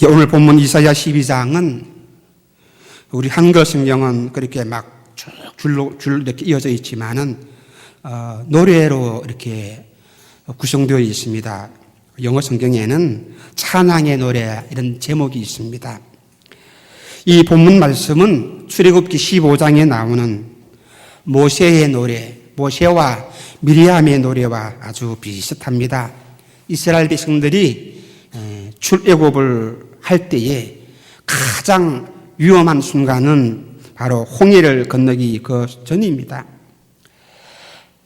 오늘 본문 이사야 12장은 우리 한글 성경은 그렇게 막 쭉 줄로 이렇게 이어져 있지만은 노래로 이렇게 구성되어 있습니다. 영어 성경에는 찬양의 노래 이런 제목이 있습니다. 이 본문 말씀은 출애굽기 15장에 나오는 모세의 노래, 모세와 미리암의 노래와 아주 비슷합니다. 이스라엘 백성들이 출애굽을 할 때에 가장 위험한 순간은 바로 홍해를 건너기 그 전입니다.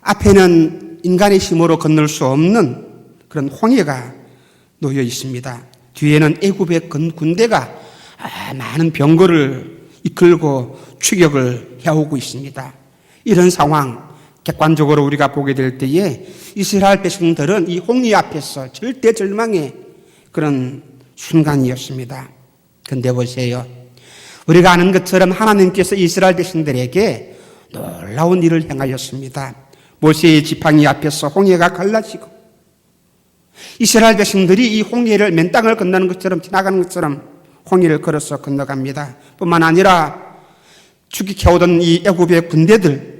앞에는 인간의 힘으로 건널 수 없는 그런 홍해가 놓여 있습니다. 뒤에는 애굽의 군대가 많은 병거를 이끌고 추격을 해오고 있습니다. 이런 상황 객관적으로 우리가 보게 될 때에 이스라엘 백성들은 이 홍해 앞에서 절대 절망의 그런 순간이었습니다. 그런데 보세요. 우리가 아는 것처럼 하나님께서 이스라엘 백성들에게 놀라운 일을 행하였습니다. 모세의 지팡이 앞에서 홍해가 갈라지고 이스라엘 백성들이 이 홍해를 맨 땅을 건너는 것처럼 지나가는 것처럼 홍해를 걸어서 건너갑니다. 뿐만 아니라 추격해오던 이 애굽의 군대들,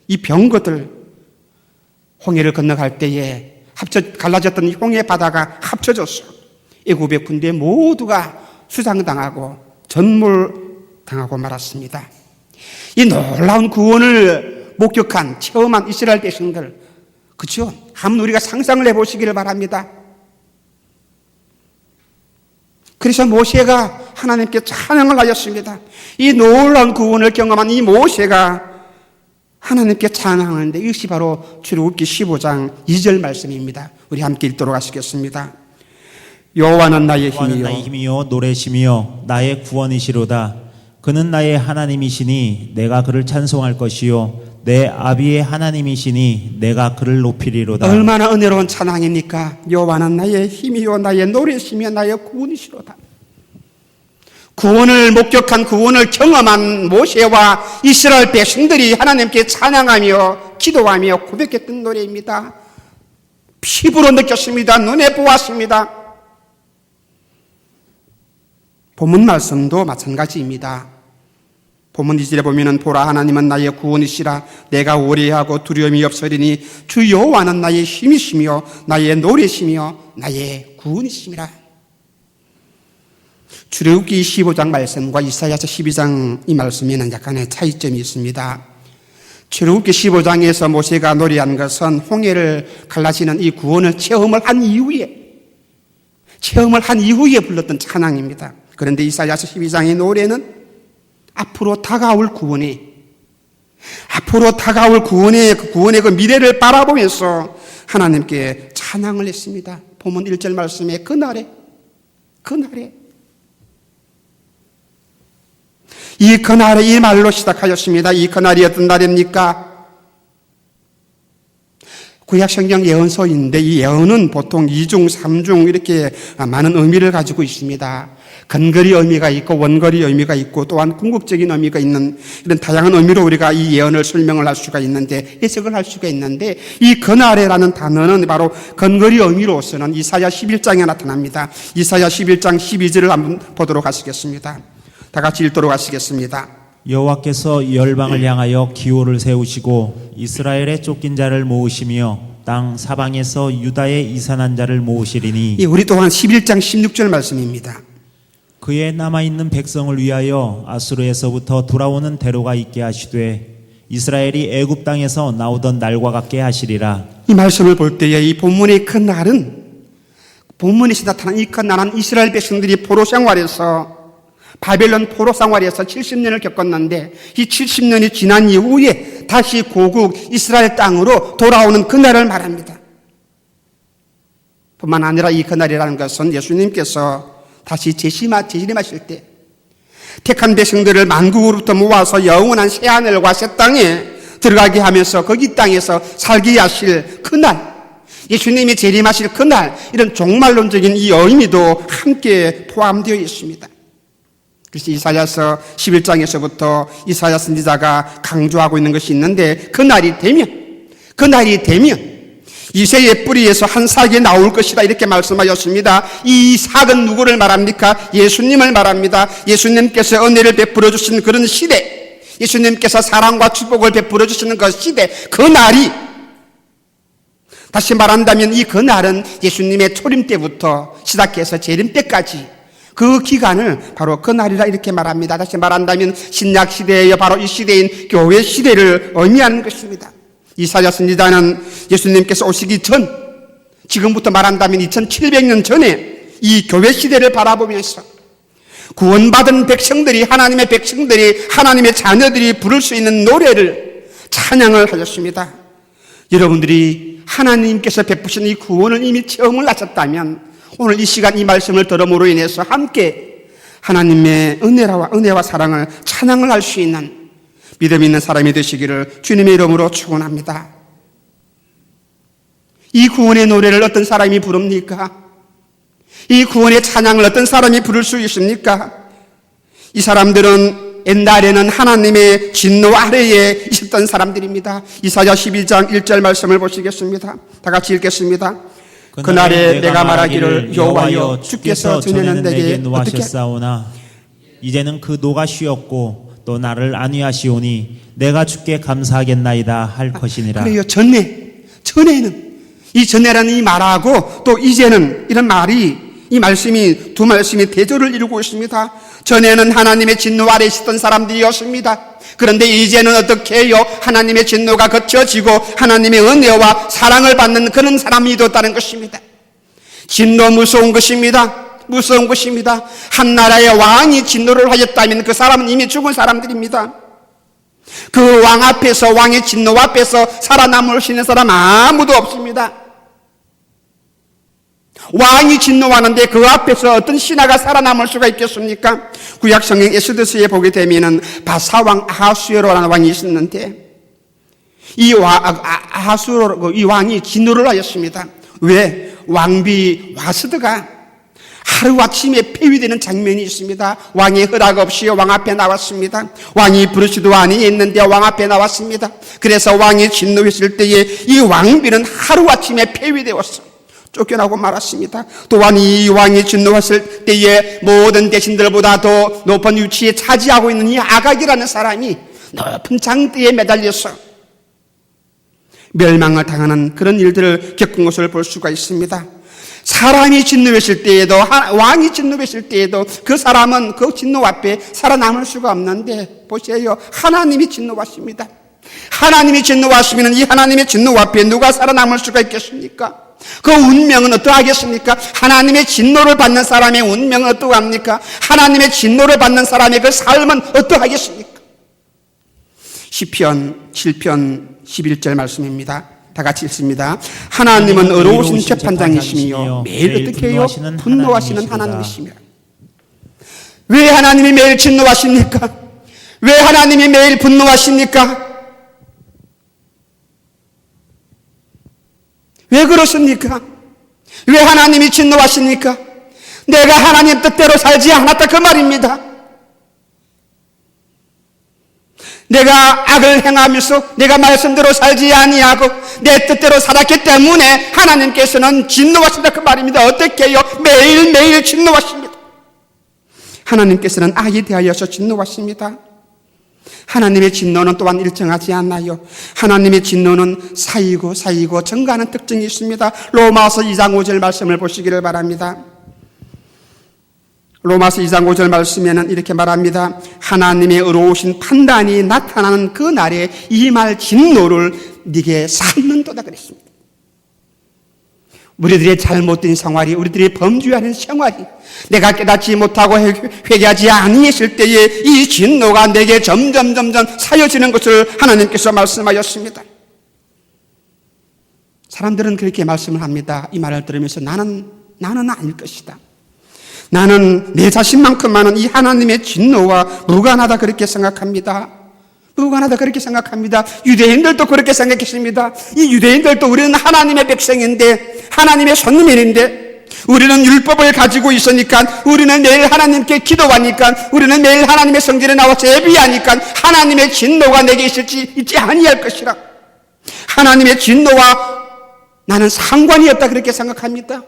이 병거들 홍해를 건너갈 때에 갈라졌던 이 홍해 바다가 합쳐져서 애굽의 군대 모두가 수장당하고 전몰당하고 말았습니다. 이 놀라운 구원을 목격한 체험한 이스라엘 백성들, 그렇죠? 한번 우리가 상상을 해보시기를 바랍니다. 그래서 모세가 하나님께 찬양을 하였습니다. 이 놀라운 구원을 경험한 이 모세가 하나님께 찬양하는데 이것이 바로 출애굽기 15장 2절 말씀입니다. 우리 함께 읽도록 하시겠습니다. 여호와는 나의 힘이요 노래심이요 나의 구원이시로다. 그는 나의 하나님이시니 내가 그를 찬송할 것이요 내 아비의 하나님이시니 내가 그를 높이리로다. 얼마나 은혜로운 찬양입니까? 여호와는 나의 힘이요 나의 노래심이요 나의 구원이시로다. 구원을 목격한, 구원을 경험한 모세와 이스라엘 백성들이 하나님께 찬양하며 기도하며 고백했던 노래입니다. 피부로 느꼈습니다. 눈에 보았습니다. 본문 말씀도 마찬가지입니다. 본문 2절에 보면은 보라 하나님은 나의 구원이시라 내가 오래하고 두려움이 없으리니 주 여호와는 나의 힘이시며 나의 노래시며 나의 구원이시니라. 출애굽기 15장 말씀과 이사야서 12장 이 말씀에는 약간의 차이점이 있습니다. 출애굽기 15장에서 모세가 노래한 것은 홍해를 갈라지는 이 구원을 체험을 한 이후에 불렀던 찬양입니다. 그런데 이사야서 12장의 노래는 앞으로 다가올 구원의 그 미래를 바라보면서 하나님께 찬양을 했습니다. 본문 1절 말씀에 그날에 이 그날에 이 말로 시작하였습니다. 이 그날이 어떤 날입니까? 구약 성경 예언서인데 이 예언은 보통 2중, 3중 이렇게 많은 의미를 가지고 있습니다. 근거리 의미가 있고 원거리 의미가 있고 또한 궁극적인 의미가 있는 이런 다양한 의미로 우리가 이 예언을 설명을 할 수가 있는데 해석을 할 수가 있는데 이 그날에라는 단어는 바로 근거리 의미로서는 이사야 11장에 나타납니다. 이사야 11장 12절을 한번 보도록 하시겠습니다. 다 같이 읽도록 하시겠습니다. 여호와께서 열방을 향하여 기호를 세우시고 이스라엘의 쫓긴 자를 모으시며 땅 사방에서 유다의 이산한 자를 모으시리니 우리 또한 11장 16절 말씀입니다. 그의 남아있는 백성을 위하여 아수르에서부터 돌아오는 대로가 있게 하시되 이스라엘이 애굽 땅에서 나오던 날과 같게 하시리라. 이 말씀을 볼 때에 이 본문의 그 날은 본문에서 나타난 이 그 날은 이스라엘 백성들이 포로 생활에서 바벨론 포로 생활에서 70년을 겪었는데 이 70년이 지난 이후에 다시 고국 이스라엘 땅으로 돌아오는 그날을 말합니다. 뿐만 아니라 이 그날이라는 것은 예수님께서 다시 재림하실 때 택한 백성들을 만국으로부터 모아서 영원한 새하늘과 새 땅에 들어가게 하면서 거기 땅에서 살게 하실 그날, 예수님이 재림하실 그날, 이런 종말론적인 이 의미도 함께 포함되어 있습니다. 그래서 이사야서 11장에서부터 이사야 선지자가 강조하고 있는 것이 있는데 그날이 되면 이새의 뿌리에서 한 삭이 나올 것이다 이렇게 말씀하셨습니다. 이 삭은 누구를 말합니까? 예수님을 말합니다. 예수님께서 은혜를 베풀어 주신 그런 시대, 예수님께서 사랑과 축복을 베풀어 주시는 그 시대, 그 날이, 다시 말한다면 이 그날은 예수님의 초림 때부터 시작해서 재림 때까지 그 기간을 바로 그 날이라 이렇게 말합니다. 다시 말한다면 신약 시대의 바로 이 시대인 교회 시대를 의미하는 것입니다. 이사야 선지자는 예수님께서 오시기 전, 지금부터 말한다면 2700년 전에 이 교회 시대를 바라보면서 구원받은 백성들이, 하나님의 백성들이, 하나님의 자녀들이 부를 수 있는 노래를, 찬양을 하셨습니다. 여러분들이 하나님께서 베푸신 이 구원을 이미 체험을 하셨다면 오늘 이 시간 이 말씀을 들음으로 인해서 함께 하나님의 은혜와 사랑을 찬양을 할 수 있는 믿음 있는 사람이 되시기를 주님의 이름으로 축원합니다. 이 구원의 노래를 어떤 사람이 부릅니까? 이 구원의 찬양을 어떤 사람이 부를 수 있습니까? 이 사람들은 옛날에는 하나님의 진노 아래에 있었던 사람들입니다. 이사야 12장 1절 말씀을 보시겠습니다. 다 같이 읽겠습니다. 그날에 내가 말하기를 여호와여 주께서 전에는 내게 노하셨사오나 이제는 그 노가 쉬었고 또 나를 안위하시오니 내가 주께 감사하겠나이다 할 것이니라. 그래요. 전에는 이 전에라는 이 말하고 또 이제는 이런 말이, 이 말씀이, 두 말씀이 대조를 이루고 있습니다. 전에는 하나님의 진노 아래 있었던 사람들이었습니다. 그런데 이제는 어떻게 해요? 하나님의 진노가 거쳐지고 하나님의 은혜와 사랑을 받는 그런 사람이 되었다는 것입니다. 진노 무서운 것입니다. 무서운 것입니다. 한 나라의 왕이 진노를 하였다면 그 사람은 이미 죽은 사람들입니다. 그 왕 앞에서, 왕의 진노 앞에서 살아남을 수 있는 사람 아무도 없습니다. 왕이 진노하는데 그 앞에서 어떤 신하가 살아남을 수가 있겠습니까? 구약성경 에스더서에 보게 되면은 바사왕 아하수에로라는 왕이 있었는데 이 왕이 진노를 하였습니다. 왜? 왕비 와스드가 하루아침에 폐위되는 장면이 있습니다. 왕의 허락 없이 왕 앞에 나왔습니다. 왕이 부르지도 아니했는데 왕 앞에 나왔습니다. 그래서 왕이 진노했을 때에 이 왕비는 하루아침에 폐위되었어. 쫓겨나고 말았습니다. 또한 이 왕이 진노했을 때에 모든 대신들보다 더 높은 위치에 차지하고 있는 이 아각이라는 사람이 높은 장대에 매달려서 멸망을 당하는 그런 일들을 겪은 것을 볼 수가 있습니다. 사람이 진노했을 때에도, 왕이 진노했을 때에도 그 사람은 그 진노 앞에 살아남을 수가 없는데 보세요. 하나님이 진노하십니다. 하나님이 진노하시면 이 하나님의 진노 앞에 누가 살아남을 수가 있겠습니까? 그 운명은 어떠하겠습니까? 하나님의 진노를 받는 사람의 운명은 어떠합니까? 하나님의 진노를 받는 사람의 그 삶은 어떠하겠습니까? 시편 7편 11절 말씀입니다. 다 같이 읽습니다. 하나님은 의로우신 재판장이시며 매일 어떻게 해요? 분노하시는 하나님이시며. 왜 하나님이 매일 진노하십니까? 왜 하나님이 매일 분노하십니까? 왜 그렇습니까? 왜 하나님이 진노하십니까? 내가 하나님 뜻대로 살지 않았다 그 말입니다. 내가 악을 행하면서 내가 말씀대로 살지 아니하고 내 뜻대로 살았기 때문에 하나님께서는 진노하신다 그 말입니다. 어떻게 해요? 매일매일 진노하십니다. 하나님께서는 악에 대하여서 진노하십니다. 하나님의 진노는 또한 일정하지 않나요? 하나님의 진노는 사이고 증가하는 특징이 있습니다. 로마서 2장 5절 말씀을 보시기를 바랍니다. 로마서 2장 5절 말씀에는 이렇게 말합니다. 하나님의 의로우신 판단이 나타나는 그 날에 이 말 진노를 네게 쌓는도다 그랬습니다. 우리들의 잘못된 생활이, 우리들의 범죄하는 생활이 내가 깨닫지 못하고 회개하지 아니했을 때에 이 진노가 내게 점점 쌓여지는 것을 하나님께서 말씀하셨습니다. 사람들은 그렇게 말씀을 합니다. 이 말을 들으면서 나는 아닐 것이다. 나는 내 자신만큼만은 이 하나님의 진노와 무관하다 그렇게 생각합니다. 무관하다 그렇게 생각합니다. 유대인들도 그렇게 생각했습니다. 이 유대인들도 우리는 하나님의 백성인데, 하나님의 손님인데, 우리는 율법을 가지고 있으니까, 우리는 매일 하나님께 기도하니까, 우리는 매일 하나님의 성전에 나와서 예비하니까 하나님의 진노가 내게 있지 아니할 것이라. 하나님의 진노와 나는 상관이 없다 그렇게 생각합니다.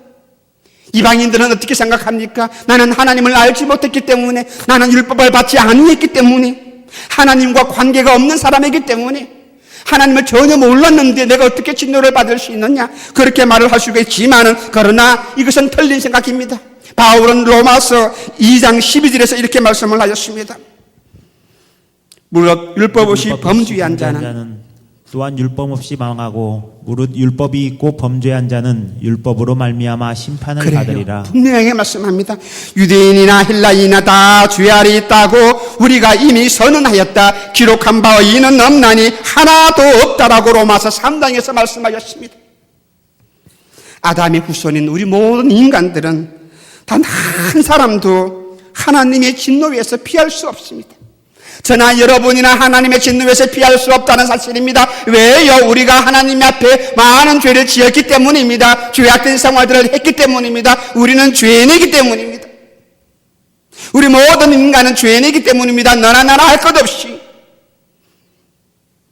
이방인들은 어떻게 생각합니까? 나는 하나님을 알지 못했기 때문에, 나는 율법을 받지 아니했기 때문에, 하나님과 관계가 없는 사람이기 때문에, 하나님을 전혀 몰랐는데 내가 어떻게 진노를 받을 수 있느냐, 그렇게 말을 할 수가 있지만은, 그러나 이것은 틀린 생각입니다. 바울은 로마서 2장 12절에서 이렇게 말씀을 하였습니다. 무릇 율법 없이 범죄한 자는 또한 율법 없이 망하고, 무릇 율법이 있고 범죄한 자는 율법으로 말미암아 심판을 받으리라. 분명하게 말씀합니다. 유대인이나 헬라인이나 다 죄 아래 있다고 우리가 이미 선언하였다. 기록한 바 이는 없나니 하나도 없다라고 로마서 3장에서 말씀하셨습니다. 아담의 후손인 우리 모든 인간들은 단 한 사람도 하나님의 진노에서 피할 수 없습니다. 저나 여러분이나 하나님의 진노에서 피할 수 없다는 사실입니다. 왜요? 우리가 하나님 앞에 많은 죄를 지었기 때문입니다. 죄악된 생활들을 했기 때문입니다. 우리는 죄인이기 때문입니다. 우리 모든 인간은 죄인이기 때문입니다. 너나 나나 할 것 없이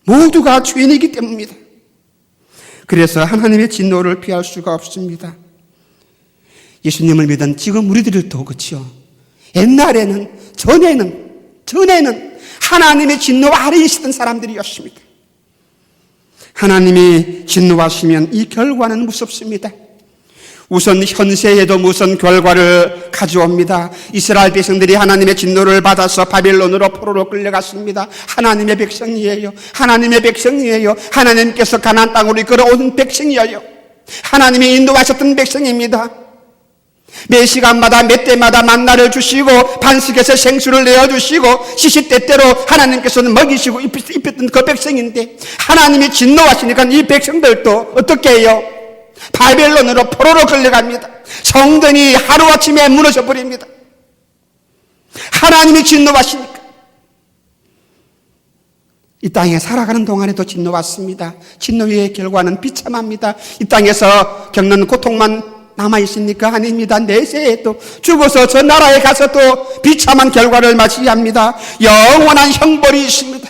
모두가 죄인이기 때문입니다. 그래서 하나님의 진노를 피할 수가 없습니다. 예수님을 믿은 지금 우리들도 그렇죠. 옛날에는 전에는 하나님의 진노 아래에 있었던 사람들이었습니다. 하나님이 진노하시면 이 결과는 무섭습니다. 우선 현세에도 무슨 결과를 가져옵니다. 이스라엘 백성들이 하나님의 진노를 받아서 바벨론으로 포로로 끌려갔습니다. 하나님의 백성이에요. 하나님의 백성이에요. 하나님께서 가나안 땅으로 이끌어온 백성이에요. 하나님이 인도하셨던 백성입니다. 매 시간마다 몇 때마다 만나를 주시고 반석에서 생수를 내어주시고 시시때때로 하나님께서는 먹이시고 입혔던 그 백성인데, 하나님이 진노하시니까 이 백성들도 어떻게 해요? 바벨론으로 포로로 끌려갑니다. 성전이 하루아침에 무너져 버립니다. 하나님이 진노하시니까. 이 땅에 살아가는 동안에도 진노왔습니다. 진노의 결과는 비참합니다. 이 땅에서 겪는 고통만 남아있습니까? 아닙니다. 내세에도 죽어서 저 나라에 가서 또 비참한 결과를 맞이합니다. 영원한 형벌이 있습니다.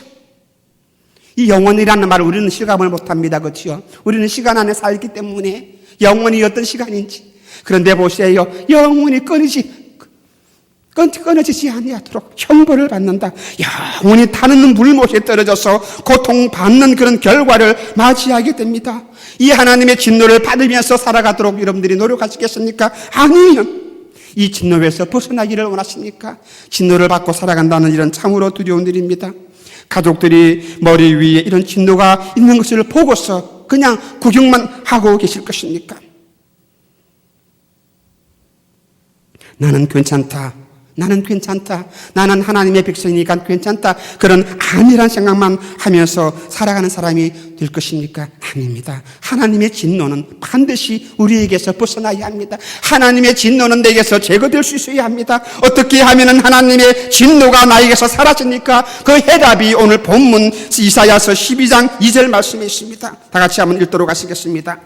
이 영원이라는 말을 우리는 실감을 못합니다. 그렇죠? 우리는 시간 안에 살기 때문에 영원이 어떤 시간인지. 그런데 보세요. 영원히 끊어지지 아니하도록 형벌을 받는다. 영원히 타는 물못에 떨어져서 고통받는 그런 결과를 맞이하게 됩니다. 이 하나님의 진노를 받으면서 살아가도록 여러분들이 노력하시겠습니까? 아니면 이 진노에서 벗어나기를 원하십니까? 진노를 받고 살아간다는 일은 참으로 두려운 일입니다. 가족들이 머리 위에 이런 진노가 있는 것을 보고서 그냥 구경만 하고 계실 것입니까? 나는 괜찮다. 나는 하나님의 백성이니까 괜찮다. 그런 안일한 생각만 하면서 살아가는 사람이 될 것입니까? 아닙니다. 하나님의 진노는 반드시 우리에게서 벗어나야 합니다. 하나님의 진노는 내게서 제거될 수 있어야 합니다. 어떻게 하면 하나님의 진노가 나에게서 사라집니까? 그 해답이 오늘 본문 이사야서 12장 2절 말씀에 있습니다. 다 같이 한번 읽도록 하시겠습니다.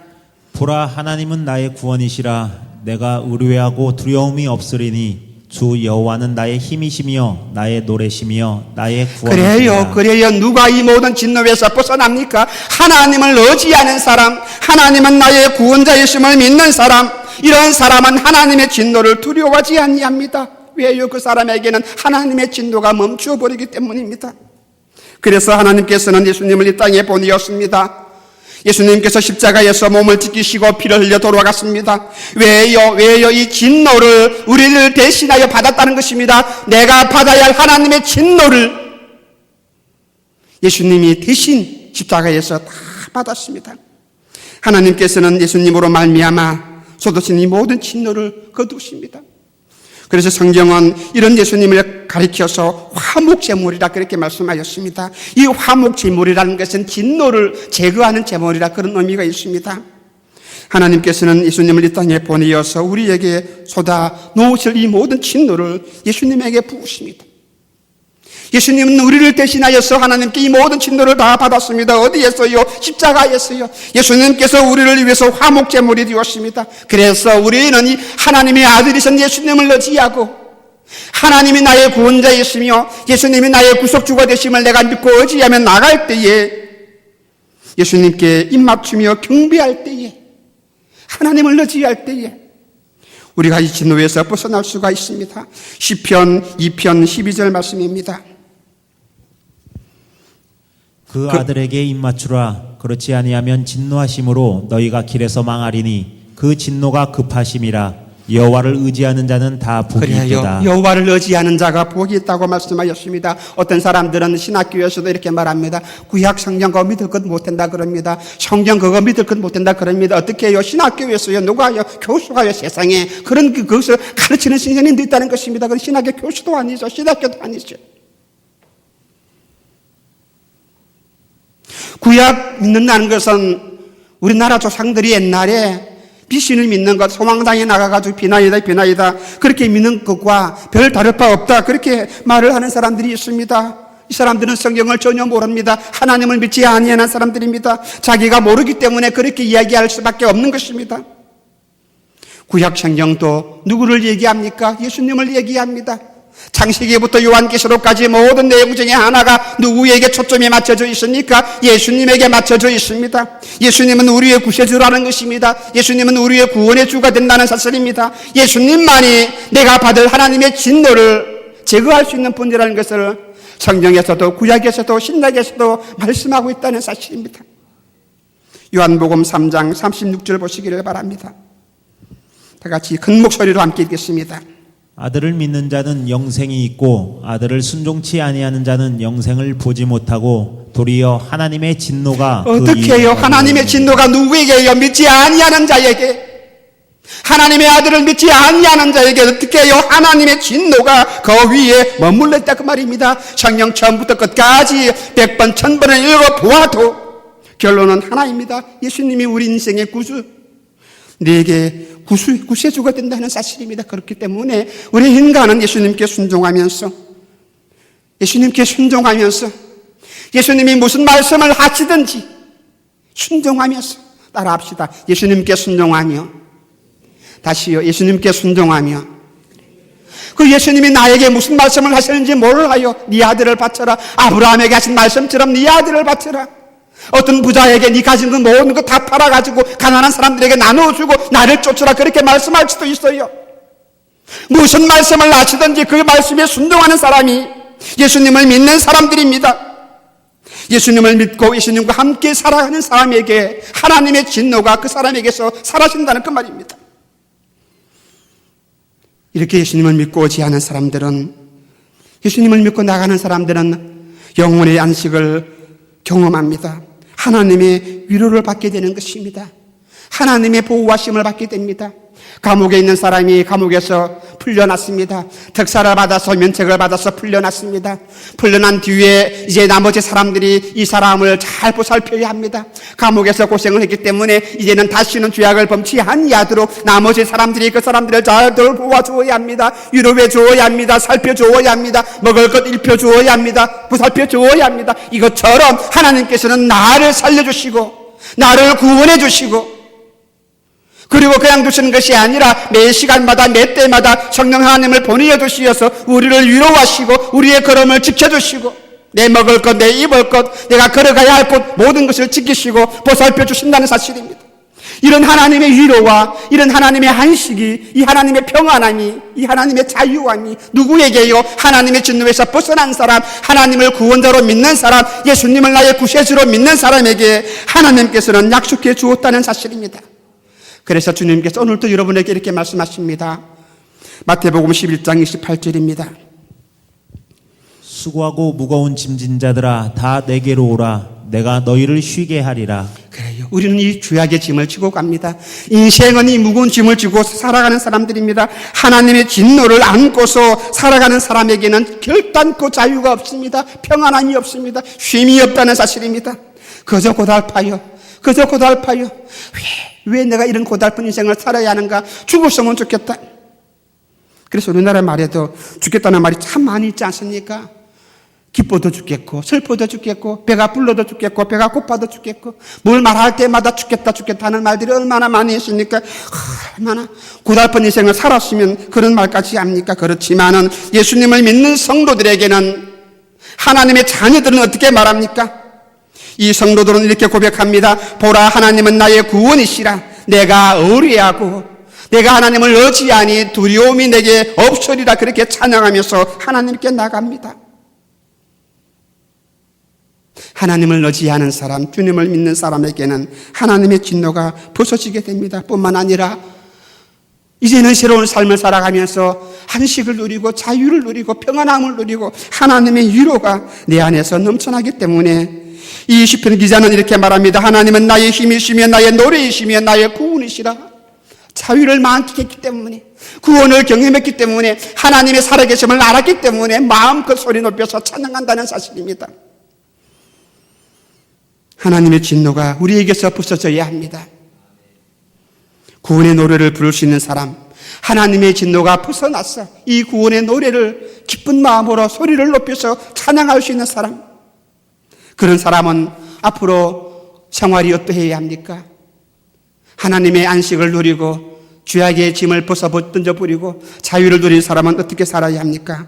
보라, 하나님은 나의 구원이시라. 내가 의뢰하고 두려움이 없으리니 주 여호와는 나의 힘이시며 나의 노래시며 나의 구원이시라. 그래요. 누가 이 모든 진노에서 벗어납니까? 하나님을 의지하는 사람, 하나님은 나의 구원자이심을 믿는 사람, 이런 사람은 하나님의 진노를 두려워하지 아니합니다. 왜요? 그 사람에게는 하나님의 진노가 멈추어버리기 때문입니다. 그래서 하나님께서는 예수님을 이 땅에 보내었습니다. 예수님께서 십자가에서 몸을 찢기시고 피를 흘려 돌아갔습니다. 왜요? 이 진노를 우리를 대신하여 받았다는 것입니다. 내가 받아야 할 하나님의 진노를 예수님이 대신 십자가에서 다 받았습니다. 하나님께서는 예수님으로 말미암아 쏟으신 이 모든 진노를 거두십니다. 그래서 성경은 이런 예수님을 가리켜서 화목제물이라 그렇게 말씀하였습니다. 이 화목제물이라는 것은 진노를 제거하는 제물이라 그런 의미가 있습니다. 하나님께서는 예수님을 이 땅에 보내어서 우리에게 쏟아 놓으실 이 모든 진노를 예수님에게 부으십니다. 예수님은 우리를 대신하여서 하나님께 이 모든 진노를 다 받았습니다. 어디에서요? 십자가에서요. 예수님께서 우리를 위해서 화목제물이 되었습니다. 그래서 우리는 이 하나님의 아들이신 예수님을 의지하고 하나님이 나의 구원자이시며 예수님이 나의 구속주가 되심을 내가 믿고 의지하며 나갈 때에 예수님께 입맞추며 경배할 때에 하나님을 의지할 때에 우리가 이 진노에서 벗어날 수가 있습니다. 시편 2편 12절 말씀입니다. 그 아들에게 입맞추라. 그렇지 아니하면 진노하심으로 너희가 길에서 망하리니 그 진노가 급하심이라. 여호와를 의지하는 자는 다 복이 있도다. 여호와를 의지하는 자가 복이 있다고 말씀하셨습니다. 어떤 사람들은 신학교에서도 이렇게 말합니다. 구약 성경 그거 믿을 것 못한다 그럽니다. 성경 그거 믿을 것 못한다 그럽니다. 어떻게 해요? 신학교에서요 누가요? 교수가요? 세상에 그런 그것을 가르치는 선생님도 있다는 것입니다. 그 신학교 교수도 아니죠. 신학교도 아니죠. 구약 믿는다는 것은 우리나라 조상들이 옛날에 미신을 믿는 것, 소망당에 나가가지고 비나이다 그렇게 믿는 것과 별 다를 바 없다 그렇게 말을 하는 사람들이 있습니다. 이 사람들은 성경을 전혀 모릅니다. 하나님을 믿지 아니하는 사람들입니다. 자기가 모르기 때문에 그렇게 이야기할 수밖에 없는 것입니다. 구약 성경도 누구를 얘기합니까? 예수님을 얘기합니다. 창세기부터 요한계시록까지 모든 내용 중에 하나가 누구에게 초점이 맞춰져 있습니까? 예수님에게 맞춰져 있습니다. 예수님은 우리의 구세주라는 것입니다. 예수님은 우리의 구원의 주가 된다는 사실입니다. 예수님만이 내가 받을 하나님의 진노를 제거할 수 있는 분이라는 것을 성경에서도 구약에서도 신약에서도 말씀하고 있다는 사실입니다. 요한복음 3장 36절 보시기를 바랍니다. 다 같이 큰 목소리로 함께 읽겠습니다. 아들을 믿는 자는 영생이 있고 아들을 순종치 아니하는 자는 영생을 보지 못하고 도리어 하나님의 진노가 어떻게 해요? 하나님의 진노가 누구에게요? 믿지 아니하는 자에게. 하나님의 아들을 믿지 아니하는 자에게 어떻게 해요? 하나님의 진노가 그 위에 머물러 있다 그 말입니다. 성경 처음부터 끝까지 100번 1000번을 읽어보아도 결론은 하나입니다. 예수님이 우리 인생의 구주, 내게 구세주가 된다는 사실입니다. 그렇기 때문에 우리 인간은 예수님께 순종하면서 예수님이 무슨 말씀을 하시든지 순종하면서 따라합시다. 예수님께 순종하며, 다시요, 예수님께 순종하며. 그 예수님이 나에게 무슨 말씀을 하시는지 몰라요. 네 아들을 바쳐라. 아브라함에게 하신 말씀처럼 네 아들을 바쳐라. 어떤 부자에게 네 가진 거 모든 거 다 팔아가지고 가난한 사람들에게 나눠주고 나를 쫓으라 그렇게 말씀할 수도 있어요. 무슨 말씀을 하시든지 그 말씀에 순종하는 사람이 예수님을 믿는 사람들입니다. 예수님을 믿고 예수님과 함께 살아가는 사람에게 하나님의 진노가 그 사람에게서 사라진다는 그 말입니다. 이렇게 예수님을 믿고 오지 않은 사람들은, 예수님을 믿고 나가는 사람들은 영혼의 안식을 경험합니다. 하나님의 위로를 받게 되는 것입니다. 하나님의 보호하심을 받게 됩니다. 감옥에 있는 사람이 감옥에서 풀려났습니다. 특사를 받아서 면책을 받아서 풀려났습니다. 풀려난 뒤에 이제 나머지 사람들이 이 사람을 잘 보살펴야 합니다. 감옥에서 고생을 했기 때문에 이제는 다시는 죄악을 범치 아니하도록 나머지 사람들이 그 사람들을 잘 돌보아주어야 합니다. 위로해 주어야 합니다. 살펴주어야 합니다. 먹을 것 입혀주어야 합니다. 보살펴주어야 합니다. 이것처럼 하나님께서는 나를 살려주시고 나를 구원해 주시고, 그리고 그냥 두시는 것이 아니라 매 시간마다 매 때마다 성령 하나님을 보내어 주시어서 우리를 위로하시고 우리의 걸음을 지켜주시고 내 먹을 것, 내 입을 것, 내가 걸어가야 할 곳 모든 것을 지키시고 보살펴 주신다는 사실입니다. 이런 하나님의 위로와 이런 하나님의 안식이, 이 하나님의 평안함이, 이 하나님의 자유함이 누구에게요? 하나님의 진노에서 벗어난 사람, 하나님을 구원자로 믿는 사람, 예수님을 나의 구세주로 믿는 사람에게 하나님께서는 약속해 주었다는 사실입니다. 그래서 주님께서 오늘도 여러분에게 이렇게 말씀하십니다. 마태복음 11장 28절입니다. 수고하고 무거운 짐진 자들아 다 내게로 오라. 내가 너희를 쉬게 하리라. 그래요. 우리는 이 죄악의 짐을 지고 갑니다. 인생은 이 무거운 짐을 지고 살아가는 사람들입니다. 하나님의 진노를 안고서 살아가는 사람에게는 결단코 자유가 없습니다. 평안함이 없습니다. 쉼이 없다는 사실입니다. 그저 고달파요. 왜 내가 이런 고달픈 인생을 살아야 하는가? 죽었으면 좋겠다. 그래서 우리나라 말에도 죽겠다는 말이 참 많이 있지 않습니까? 기뻐도 죽겠고 슬퍼도 죽겠고 배가 불러도 죽겠고 배가 고파도 죽겠고 뭘 말할 때마다 죽겠다 하는 말들이 얼마나 많이 있습니까? 얼마나 고달픈 인생을 살았으면 그런 말까지 합니까? 그렇지만은 예수님을 믿는 성도들에게는, 하나님의 자녀들은 어떻게 말합니까? 이 성도들은 이렇게 고백합니다. 보라, 하나님은 나의 구원이시라. 내가 의뢰하고 내가 하나님을 의지하니 두려움이 내게 없으리라 그렇게 찬양하면서 하나님께 나갑니다. 하나님을 의지하는 사람, 주님을 믿는 사람에게는 하나님의 진노가 벗어지게 됩니다. 뿐만 아니라 이제는 새로운 삶을 살아가면서 안식을 누리고 자유를 누리고 평안함을 누리고 하나님의 위로가 내 안에서 넘쳐나기 때문에 이 시편 기자는 이렇게 말합니다. 하나님은 나의 힘이시며 나의 노래이시며 나의 구원이시라. 자유를 만끽했기 때문에, 구원을 경험했기 때문에, 하나님의 살아계심을 알았기 때문에 마음껏 소리 높여서 찬양한다는 사실입니다. 하나님의 진노가 우리에게서 부서져야 합니다. 구원의 노래를 부를 수 있는 사람, 하나님의 진노가 벗어났어 이 구원의 노래를 기쁜 마음으로 소리를 높여서 찬양할 수 있는 사람, 그런 사람은 앞으로 생활이 어떠해야 합니까? 하나님의 안식을 누리고 죄악의 짐을 벗어 던져버리고 자유를 누린 사람은 어떻게 살아야 합니까?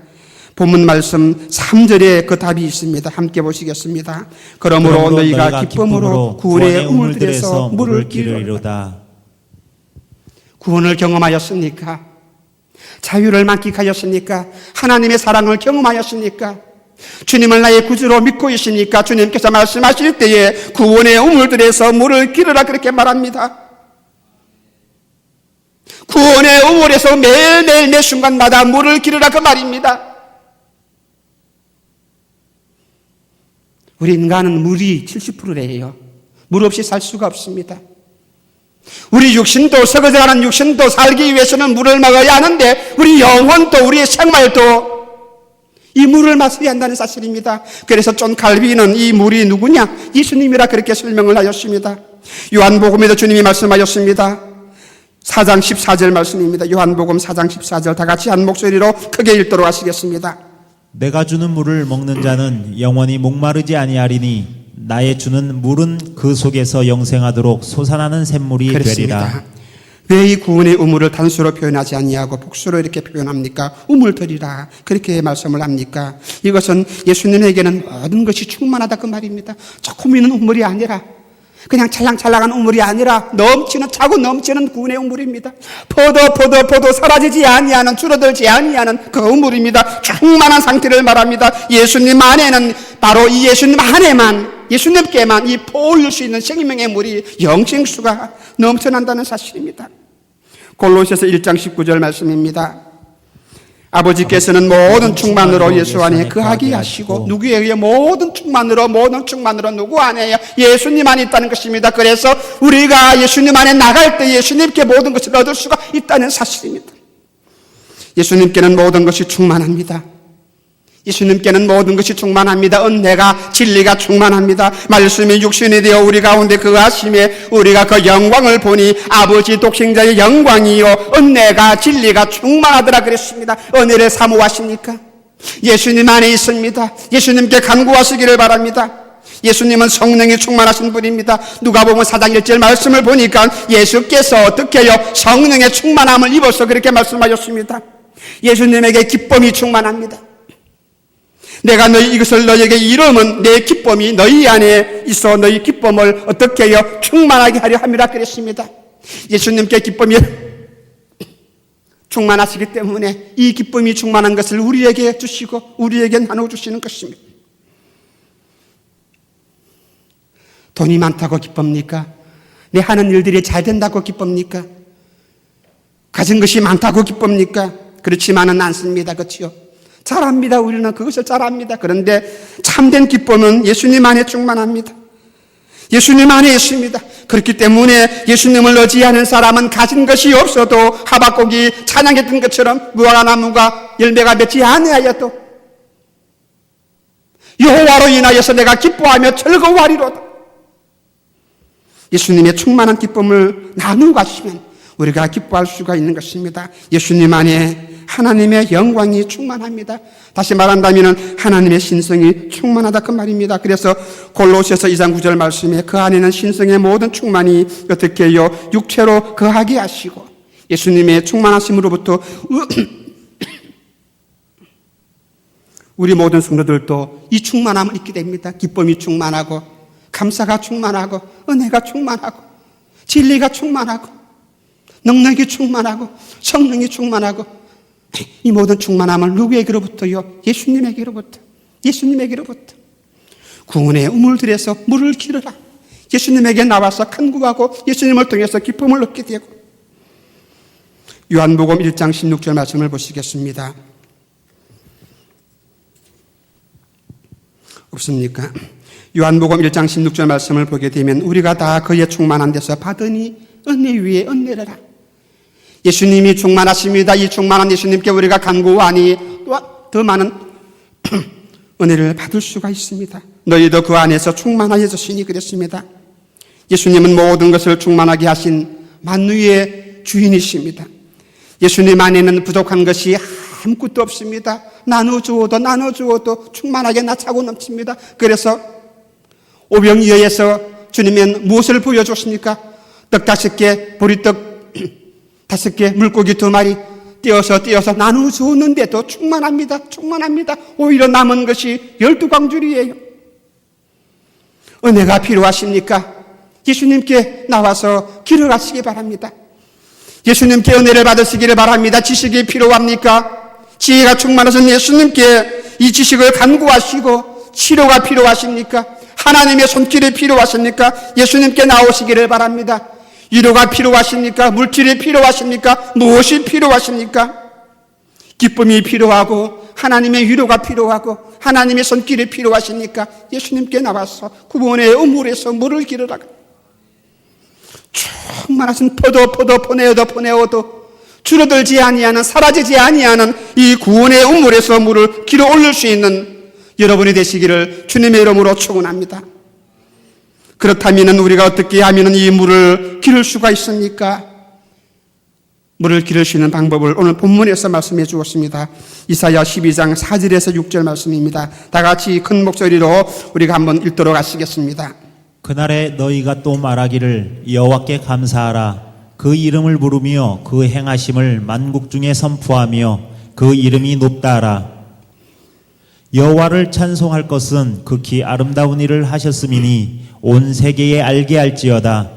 본문 말씀 3절에 그 답이 있습니다. 함께 보시겠습니다. 그러므로 너희가 기쁨으로 구원의 우물들에서 물을 기르리로다. 구원을 경험하였습니까? 자유를 만끽하였습니까? 하나님의 사랑을 경험하였습니까? 주님을 나의 구주로 믿고 있으니까 주님께서 말씀하실 때에 구원의 우물들에서 물을 기르라 그렇게 말합니다. 구원의 우물에서 매일매일 매 순간마다 물을 기르라 그 말입니다. 우리 인간은 물이 70%래요. 물 없이 살 수가 없습니다. 우리 육신도, 썩어져가는 육신도 살기 위해서는 물을 먹어야 하는데 우리 영혼도 우리의 생활도 이 물을 마셔야 한다는 사실입니다. 그래서 존 칼빈은 이 물이 누구냐? 예수님이라 그렇게 설명을 하였습니다. 요한복음에도 주님이 말씀하셨습니다. 4장 14절 말씀입니다. 요한복음 4장 14절 다 같이 한 목소리로 크게 읽도록 하시겠습니다. 내가 주는 물을 먹는 자는 영원히 목마르지 아니하리니 나의 주는 물은 그 속에서 영생하도록 솟아나는 샘물이 그렇습니다. 되리라. 왜 이 구원의 우물을 단수로 표현하지 아니하고 복수로 이렇게 표현합니까? 우물들이라 그렇게 말씀을 합니까? 이것은 예수님에게는 모든 것이 충만하다 그 말입니다. 조금 있는 우물이 아니라 그냥 찰랑찰랑한 우물이 아니라 넘치는, 차고 넘치는 구원의 우물입니다. 포도 사라지지 아니하는, 줄어들지 아니하는 그 우물입니다. 충만한 상태를 말합니다. 예수님 안에는 바로 이 예수님 안에만, 예수님께만 이 보일 수 있는 생명의 물이, 영생수가 넘쳐난다는 사실입니다. 골로새서 1장 19절 말씀입니다. 아버지께서는 모든 충만으로 예수 안에 거하게 하시고, 누구에 의해 모든 충만으로 누구 안에요? 예수님 안에 있다는 것입니다. 그래서 우리가 예수님 안에 나갈 때 예수님께 모든 것을 얻을 수가 있다는 사실입니다. 예수님께는 모든 것이 충만합니다. 예수님께는 모든 것이 충만합니다. 은혜가, 진리가 충만합니다. 말씀이 육신이 되어 우리 가운데 거하심에 우리가 그 영광을 보니 아버지 독생자의 영광이요 은혜가, 진리가 충만하더라 그랬습니다. 은혜를 사모하십니까? 예수님 안에 있습니다. 예수님께 간구하시기를 바랍니다. 예수님은 성령이 충만하신 분입니다. 누가복음 4장 1절 말씀을 보니까 예수께서 어떻게 해요? 성령의 충만함을 입어서 그렇게 말씀하셨습니다. 예수님에게 기쁨이 충만합니다. 내가 이것을 너희에게 이름은 내 기쁨이 너희 안에 있어 너희 기쁨을 어떻게 해요? 충만하게 하려 함이라 그랬습니다. 예수님께 기쁨이 충만하시기 때문에 이 기쁨이 충만한 것을 우리에게 주시고 우리에게 나눠주시는 것입니다. 돈이 많다고 기쁩니까? 내 하는 일들이 잘 된다고 기쁩니까? 가진 것이 많다고 기쁩니까? 그렇지만은 않습니다. 그렇죠? 잘합니다. 우리는 그것을 잘합니다. 그런데 참된 기쁨은 예수님 안에 충만합니다. 예수님 안에 있습니다. 그렇기 때문에 예수님을 의지하는 사람은 가진 것이 없어도 하박국이 찬양했던 것처럼 무화과 나무가 열매가 맺지 아니하여도 여호와로 인하여서 내가 기뻐하며 즐거워하리로다. 예수님의 충만한 기쁨을 나누고 가시면 우리가 기뻐할 수가 있는 것입니다. 예수님 안에 하나님의 영광이 충만합니다. 다시 말한다면 하나님의 신성이 충만하다 그 말입니다. 그래서 골로새서 2장 9절 말씀에 그 안에는 신성의 모든 충만이 어떻게 해요? 육체로 거하게 하시고 예수님의 충만하심으로부터 우리 모든 성도들도 이 충만함을 잊게 됩니다. 기쁨이 충만하고 감사가 충만하고 은혜가 충만하고 진리가 충만하고 능력이 충만하고 성령이 충만하고 이 모든 충만함을 누구에게로부터요? 예수님에게로부터. 구원의 우물들에서 물을 기르라. 예수님에게 나와서 간구하고 예수님을 통해서 기쁨을 얻게 되고. 요한복음 1장 16절 말씀을 보시겠습니다. 없습니까? 요한복음 1장 16절 말씀을 보게 되면 우리가 다 그의 충만한 데서 받으니 은혜 위에 은혜라. 예수님이 충만하십니다. 이 충만한 예수님께 우리가 간구하니 또 더 많은 은혜를 받을 수가 있습니다. 너희도 그 안에서 충만하여졌으니 그랬습니다. 예수님은 모든 것을 충만하게 하신 만유의 주인이십니다. 예수님 안에는 부족한 것이 아무것도 없습니다. 나눠주어도 충만하게 나차고 넘칩니다. 그래서 오병이어에서 주님은 무엇을 보여줬습니까? 떡 5개, 보리떡 5개, 물고기 2마리 떼어서 나눠주었는데도 충만합니다. 오히려 남은 것이 12광줄이에요. 은혜가 필요하십니까? 예수님께 나와서 기도하시기 바랍니다. 예수님께 은혜를 받으시기를 바랍니다. 지식이 필요합니까? 지혜가 충만하신 예수님께 이 지식을 간구하시고 치료가 필요하십니까? 하나님의 손길이 필요하십니까? 예수님께 나오시기를 바랍니다. 위로가 필요하십니까? 물질이 필요하십니까? 무엇이 필요하십니까? 기쁨이 필요하고 하나님의 위로가 필요하고 하나님의 손길이 필요하십니까? 예수님께 나와서 구원의 우물에서 물을 기르라. 충만하신 포내어도 줄어들지 아니하는 사라지지 아니하는 이 구원의 우물에서 물을 길어 올릴 수 있는 여러분이 되시기를 주님의 이름으로 축원합니다. 그렇다면 우리가 어떻게 하면 이 물을 기를 수가 있습니까? 물을 기를 수 있는 방법을 오늘 본문에서 말씀해 주었습니다. 이사야 12장 4절에서 6절 말씀입니다. 다 같이 큰 목소리로 우리가 한번 읽도록 하시겠습니다. 그날에 너희가 또 말하기를 여호와께 감사하라. 그 이름을 부르며 그 행하심을 만국 중에 선포하며 그 이름이 높다 하라. 여호와를 찬송할 것은 극히 아름다운 일을 하셨음이니 온 세계에 알게 할지어다.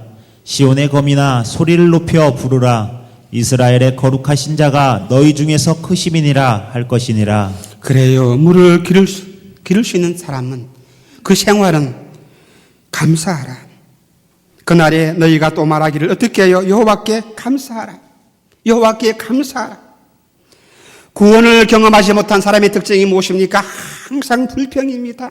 시온의 검이나 소리를 높여 부르라. 이스라엘의 거룩하신 자가 너희 중에서 크심이니라 할 것이니라. 그래요. 물을 기를 수 있는 사람은 그 생활은 감사하라. 그날에 너희가 또 말하기를 어떻게 해요? 여호와께 감사하라. 구원을 경험하지 못한 사람의 특징이 무엇입니까? 항상 불평입니다.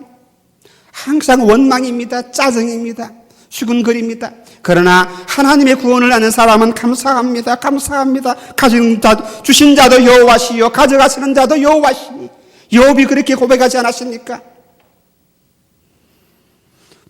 항상 원망입니다. 짜증입니다. 수근거립니다. 그러나 하나님의 구원을 아는 사람은 감사합니다. 주신 자도 여호와시요 가져가시는 자도 여호와시니. 욥이 그렇게 고백하지 않았습니까?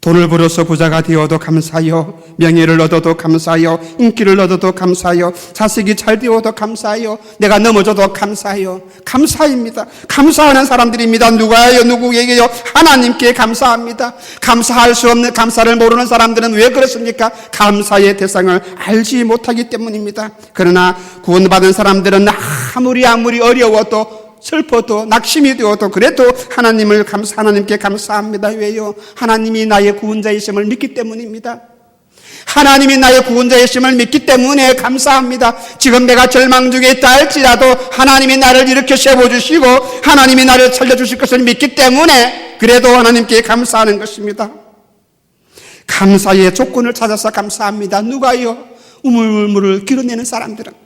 돈을 벌어서 부자가 되어도 감사하여, 명예를 얻어도 감사하여, 인기를 얻어도 감사하여, 자식이 잘 되어도 감사하여, 내가 넘어져도 감사하여. 감사입니다. 감사하는 사람들입니다. 누구에게요? 하나님께 감사합니다. 감사할 수 없는, 감사를 모르는 사람들은 왜 그렇습니까? 감사의 대상을 알지 못하기 때문입니다. 그러나 구원받은 사람들은 아무리 어려워도 슬퍼도 낙심이 되어도 그래도 하나님께 감사합니다. 왜요? 하나님이 나의 구원자이심을 믿기 때문입니다. 하나님이 나의 구원자이심을 믿기 때문에 감사합니다. 지금 내가 절망 중에 있다 할지라도 하나님이 나를 일으켜 세워주시고 하나님이 나를 살려주실 것을 믿기 때문에 그래도 하나님께 감사하는 것입니다. 감사의 조건을 찾아서 감사합니다. 누가요? 우물물을 길어내는 사람들은.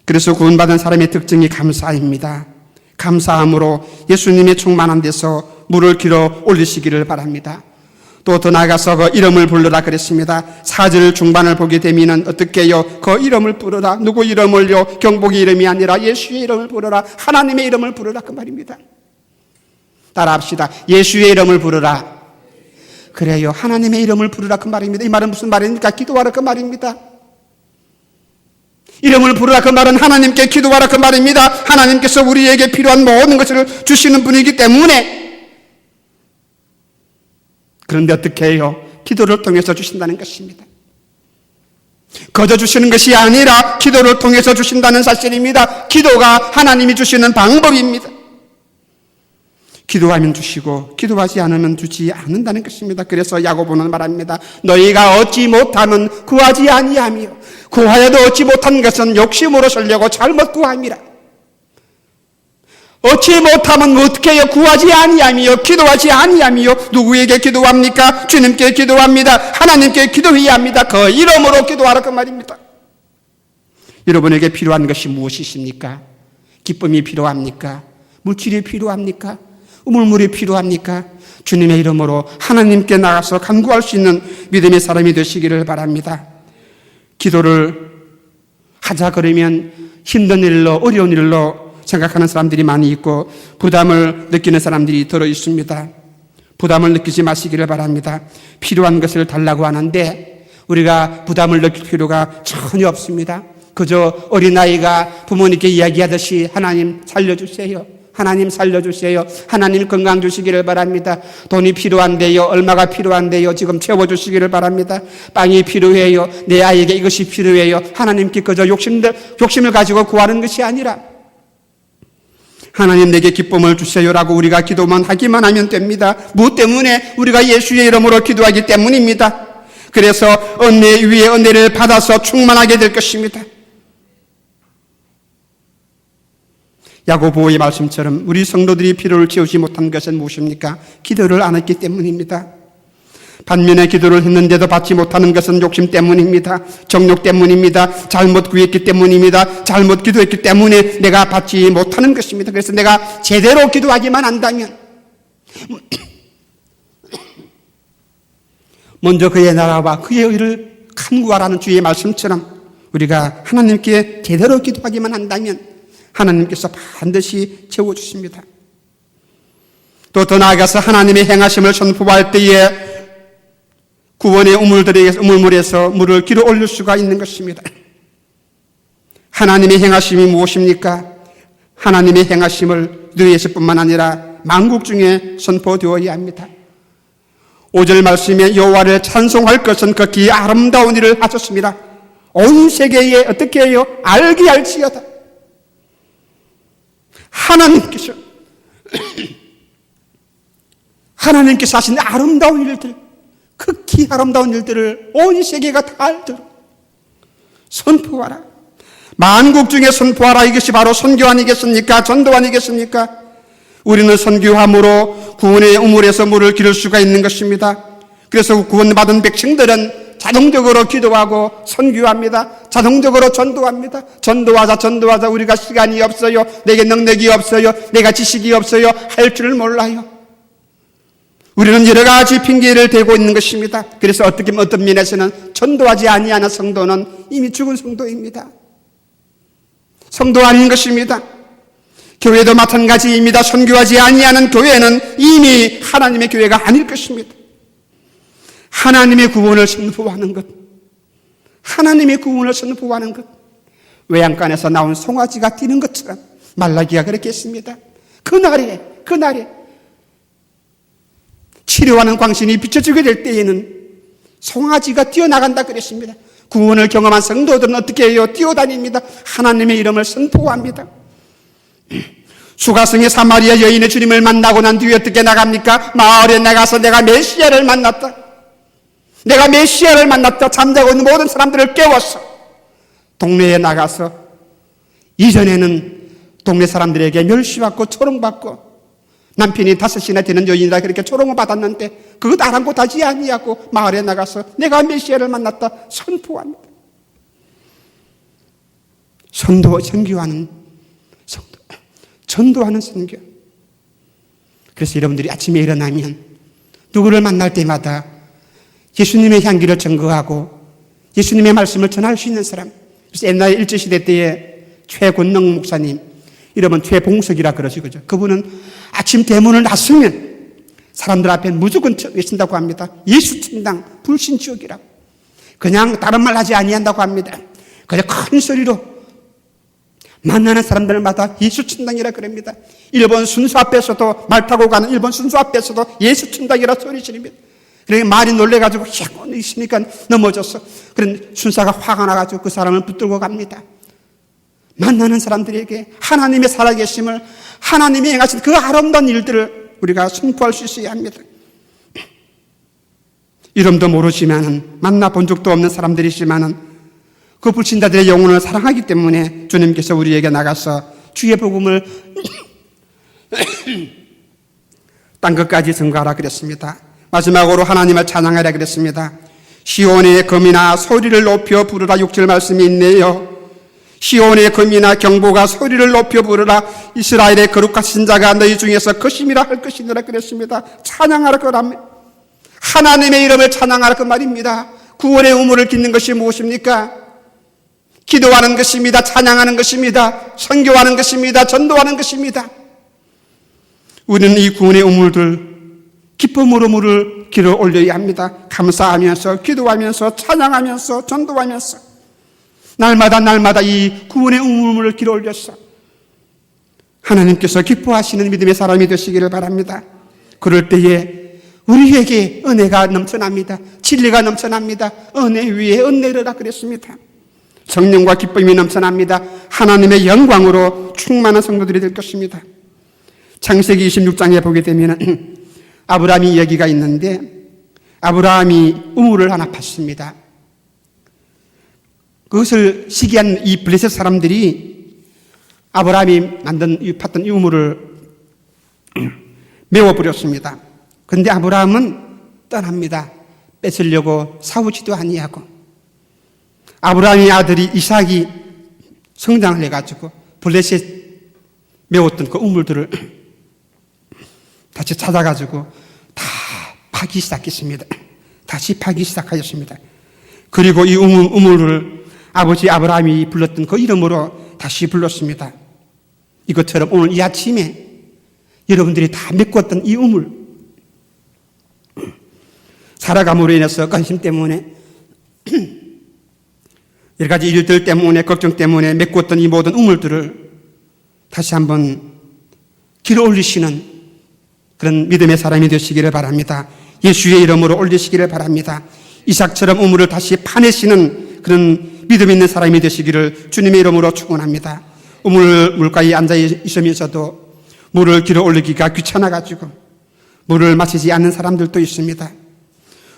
그래서 구원받은 사람의 특징이 감사입니다. 감사함으로 예수님의 충만한 데서 물을 길어 올리시기를 바랍니다. 또 더 나아가서 그 이름을 부르라 그랬습니다. 4절 중반을 보게 되면 어떻게 해요? 그 이름을 부르라. 누구 이름을요? 경복의 이름이 아니라 예수의 이름을 부르라. 하나님의 이름을 부르라 그 말입니다. 따라합시다. 예수의 이름을 부르라. 그래요. 하나님의 이름을 부르라 그 말입니다. 이 말은 무슨 말입니까? 기도하라 그 말입니다. 이름을 부르라 그 말은 하나님께 기도하라 그 말입니다. 하나님께서 우리에게 필요한 모든 것을 주시는 분이기 때문에. 그런데 어떻게 해요? 기도를 통해서 주신다는 것입니다. 거저 주시는 것이 아니라 기도를 통해서 주신다는 사실입니다. 기도가 하나님이 주시는 방법입니다. 기도하면 주시고 기도하지 않으면 주지 않는다는 것입니다. 그래서 야고보는 말합니다. 너희가 얻지 못하면 구하지 아니하며 구하여도 얻지 못한 것은 욕심으로 살려고 잘못 구함이라. 얻지 못하면 어떻게 해요? 구하지 아니하며 기도하지 아니하며 누구에게 기도합니까? 주님께 기도합니다. 하나님께 기도해야 합니다. 그 이름으로 기도하라 그 말입니다. 여러분에게 필요한 것이 무엇이십니까? 기쁨이 필요합니까? 물질이 필요합니까? 우물물이 필요합니까? 주님의 이름으로 하나님께 나가서 간구할 수 있는 믿음의 사람이 되시기를 바랍니다. 기도를 하자 그러면 힘든 일로 어려운 일로 생각하는 사람들이 많이 있고 부담을 느끼는 사람들이 들어 있습니다. 부담을 느끼지 마시기를 바랍니다. 필요한 것을 달라고 하는데 우리가 부담을 느낄 필요가 전혀 없습니다. 그저 어린아이가 부모님께 이야기하듯이 하나님 살려주세요. 하나님 살려주세요. 하나님 건강 주시기를 바랍니다. 돈이 필요한데요. 얼마가 필요한데요. 지금 채워주시기를 바랍니다. 빵이 필요해요. 내 아이에게 이것이 필요해요. 하나님께 그저 욕심을 가지고 구하는 것이 아니라 하나님 내게 기쁨을 주세요라고 우리가 기도만 하기만 하면 됩니다. 무엇 때문에? 우리가 예수의 이름으로 기도하기 때문입니다. 그래서 은혜 위에 은혜를 받아서 충만하게 될 것입니다. 야고보의 말씀처럼 우리 성도들이 필요를 채우지 못한 것은 무엇입니까? 기도를 안 했기 때문입니다. 반면에 기도를 했는데도 받지 못하는 것은 욕심 때문입니다. 정욕 때문입니다. 잘못 구했기 때문입니다. 잘못 기도했기 때문에 내가 받지 못하는 것입니다. 그래서 내가 제대로 기도하기만 한다면 먼저 그의 나라와 그의 의를 간구하라는 주의 말씀처럼 우리가 하나님께 제대로 기도하기만 한다면 하나님께서 반드시 채워주십니다. 또 더 나아가서 하나님의 행하심을 선포할 때에 구원의 우물물에서 물을 길어 올릴 수가 있는 것입니다. 하나님의 행하심이 무엇입니까? 하나님의 행하심을 너희에서뿐만 아니라 만국 중에 선포되어야 합니다. 5절 말씀에 여호와를 찬송할 것은 극히 아름다운 일을 하셨습니다. 온 세계에 어떻게 해요? 알게 할지어다. 하나님께서 하신 아름다운 일들, 극히 아름다운 일들을 온 세계가 다 알도록 선포하라. 만국 중에 선포하라. 이것이 바로 선교 아니겠습니까? 전도 아니겠습니까? 우리는 선교함으로 구원의 우물에서 물을 기를 수가 있는 것입니다. 그래서 구원받은 백성들은 자동적으로 기도하고 선교합니다. 자동적으로 전도합니다. 전도하자 우리가 시간이 없어요. 내게 능력이 없어요. 내가 지식이 없어요. 할 줄 몰라요. 우리는 여러 가지 핑계를 대고 있는 것입니다. 그래서 어떤 면에서는 전도하지 아니하는 성도는 이미 죽은 성도입니다. 성도 아닌 것입니다. 교회도 마찬가지입니다. 선교하지 아니하는 교회는 이미 하나님의 교회가 아닐 것입니다. 하나님의 구원을 선포하는 것, 하나님의 구원을 선포하는 것, 외양간에서 나온 송아지가 뛰는 것처럼 말라기가 그렇게 했습니다. 그날에 치료하는 광신이 비춰지게 될 때에는 송아지가 뛰어나간다 그랬습니다. 구원을 경험한 성도들은 어떻게 해요? 뛰어다닙니다. 하나님의 이름을 선포합니다. 수가성의 사마리아 여인의 주님을 만나고 난 뒤에 어떻게 나갑니까? 마을에 나가서 내가 메시아를 만났다. 잠자고 있는 모든 사람들을 깨웠어. 동네에 나가서 이전에는 동네 사람들에게 멸시받고 조롱받고 남편이 5이나 되는 여인이라 그렇게 조롱을 받았는데 그것 아랑곳하지 아니하고 마을에 나가서 내가 메시아를 만났다 선포합니다. 선교하는 성도, 전도하는 선교. 그래서 여러분들이 아침에 일어나면 누구를 만날 때마다 예수님의 향기를 증거하고 예수님의 말씀을 전할 수 있는 사람. 그래서 옛날 일제시대 때에 최권능 목사님, 이름은 최봉석이라 그러시거든요. 그분은 아침 대문을 나서면 사람들 앞에 무조건 외친다고 합니다. 예수 천당 불신지옥이라고. 그냥 다른 말 하지 아니한다고 합니다. 그냥 큰 소리로 만나는 사람들마다 예수 천당이라 그럽니다. 일본 순수 앞에서도 말 타고 가는 일본 순수 앞에서도 예수 천당이라 소리 지릅니다. 그러니까 말이 놀래가지고 있으니까 넘어졌어. 그런 순사가 화가 나가지고 그 사람을 붙들고 갑니다. 만나는 사람들에게 하나님의 살아계심을, 하나님이 행하신 그 아름다운 일들을 우리가 선포할 수 있어야 합니다. 이름도 모르지만은 만나본 적도 없는 사람들이지만은 그 불신자들의 영혼을 사랑하기 때문에 주님께서 우리에게 나가서 주의 복음을 땅 끝까지 증거하라 그랬습니다. 마지막으로 하나님을 찬양하라 그랬습니다. 시온의 금이나 소리를 높여 부르라 6절 말씀이 있네요. 시온의 금이나 경보가 소리를 높여 부르라. 이스라엘의 거룩하신 자가 너희 중에서 거심이라 할 것이니라 그랬습니다. 찬양하라 그러면 하나님의 이름을 찬양하라 그 말입니다. 구원의 우물을 깃는 것이 무엇입니까? 기도하는 것입니다. 찬양하는 것입니다. 선교하는 것입니다. 전도하는 것입니다. 우리는 이 구원의 우물들 기쁨으로 물을 길어 올려야 합니다. 감사하면서 기도하면서 찬양하면서 전도하면서 날마다 이 구원의 우물을 길어 올려서 하나님께서 기뻐하시는 믿음의 사람이 되시기를 바랍니다. 그럴 때에 우리에게 은혜가 넘쳐납니다. 진리가 넘쳐납니다. 은혜 위에 은혜를 그랬습니다. 성령과 기쁨이 넘쳐납니다. 하나님의 영광으로 충만한 성도들이 될 것입니다. 창세기 26장에 보게 되면 아브라함이 이야기가 있는데 아브라함이 우물을 하나 팠습니다. 그것을 시기한 이 블레셋 사람들이 아브라함이 팠던 이 우물을 메워버렸습니다. 그런데 아브라함은 떠납니다. 뺏으려고 싸우지도 아니하고 아브라함의 아들이 이삭이 성장을 해가지고 블레셋 메웠던 그 우물들을 다시 찾아가지고 다 파기 시작했습니다. 다시 파기 시작하였습니다. 그리고 이 우물을 아버지 아브라함이 불렀던 그 이름으로 다시 불렀습니다. 이것처럼 오늘 이 아침에 여러분들이 다 메꿨던 이 우물, 살아감으로 인해서 관심 때문에 여러 가지 일들 때문에 걱정 때문에 메꿨던 이 모든 우물들을 다시 한번 길어 올리시는 그런 믿음의 사람이 되시기를 바랍니다. 예수의 이름으로 올리시기를 바랍니다. 이삭처럼 우물을 다시 파내시는 그런 믿음 있는 사람이 되시기를 주님의 이름으로 축원합니다. 우물 물가에 앉아 있으면서도 물을 길어 올리기가 귀찮아가지고 물을 마시지 않는 사람들도 있습니다.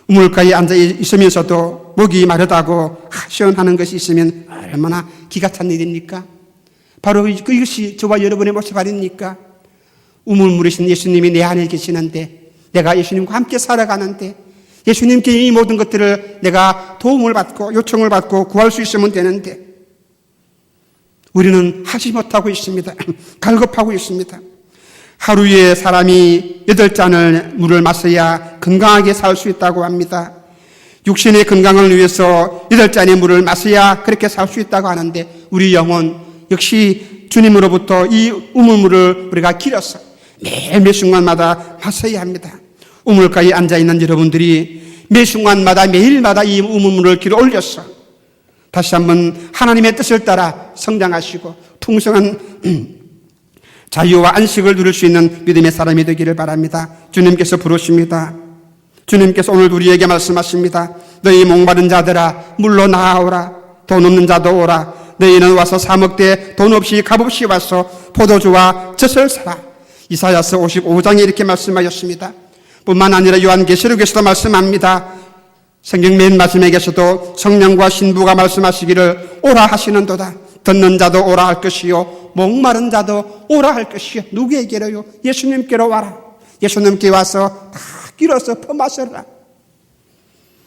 우물가에 앉아 있으면서도 목이 마르다고 시원하는 것이 있으면 얼마나 기가 찬 일입니까? 바로 이것이 저와 여러분의 모습 아닙니까? 우물물이신 예수님이 내 안에 계시는데 내가 예수님과 함께 살아가는데 예수님께 이 모든 것들을 내가 도움을 받고 요청을 받고 구할 수 있으면 되는데 우리는 하지 못하고 있습니다. 갈급하고 있습니다. 하루에 사람이 8잔을 물을 마셔야 건강하게 살 수 있다고 합니다. 육신의 건강을 위해서 8잔의 물을 마셔야 그렇게 살 수 있다고 하는데 우리 영혼 역시 주님으로부터 이 우물물을 우리가 길어서 매 순간마다 마셔야 합니다. 우물가에 앉아있는 여러분들이 매 순간마다 매일마다 이 우물물을 길어 올려서 다시 한번 하나님의 뜻을 따라 성장하시고 풍성한 자유와 안식을 누릴 수 있는 믿음의 사람이 되기를 바랍니다. 주님께서 부르십니다. 주님께서 오늘 우리에게 말씀하십니다. 너희 목마른 자들아 물로 나아오라. 돈 없는 자도 오라. 너희는 와서 사 먹되 돈 없이 값없이 와서 포도주와 젖을 사라. 이사야서 55장에 이렇게 말씀하셨습니다. 뿐만 아니라 요한계시록에서도 말씀합니다. 성경 맨 마지막에서도 성령과 신부가 말씀하시기를 오라 하시는도다. 듣는 자도 오라 할 것이요 목마른 자도 오라 할 것이요. 누구에게로요? 예수님께로 와라. 예수님께 와서 다 길어서 퍼마셔라.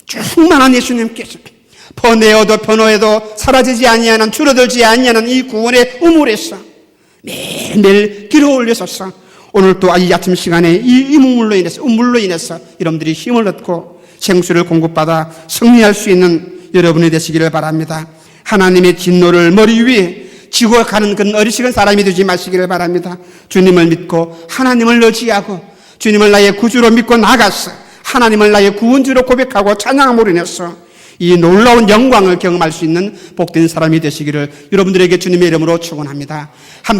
충만한 예수님께서 퍼내어도 퍼놓아도 사라지지 아니하는 줄어들지 아니하는 이 구원의 우물에서 매일매일 길어 올려서서 오늘 또 이 아침 시간에 이 우물로 인해서 여러분들이 힘을 얻고 생수를 공급받아 승리할 수 있는 여러분이 되시기를 바랍니다. 하나님의 진노를 머리 위에 지고 가는 그런 어리석은 사람이 되지 마시기를 바랍니다. 주님을 믿고 하나님을 의지하고 주님을 나의 구주로 믿고 나가서 하나님을 나의 구원주로 고백하고 찬양함으로 인해서 이 놀라운 영광을 경험할 수 있는 복된 사람이 되시기를 여러분들에게 주님의 이름으로 축원합니다. 함께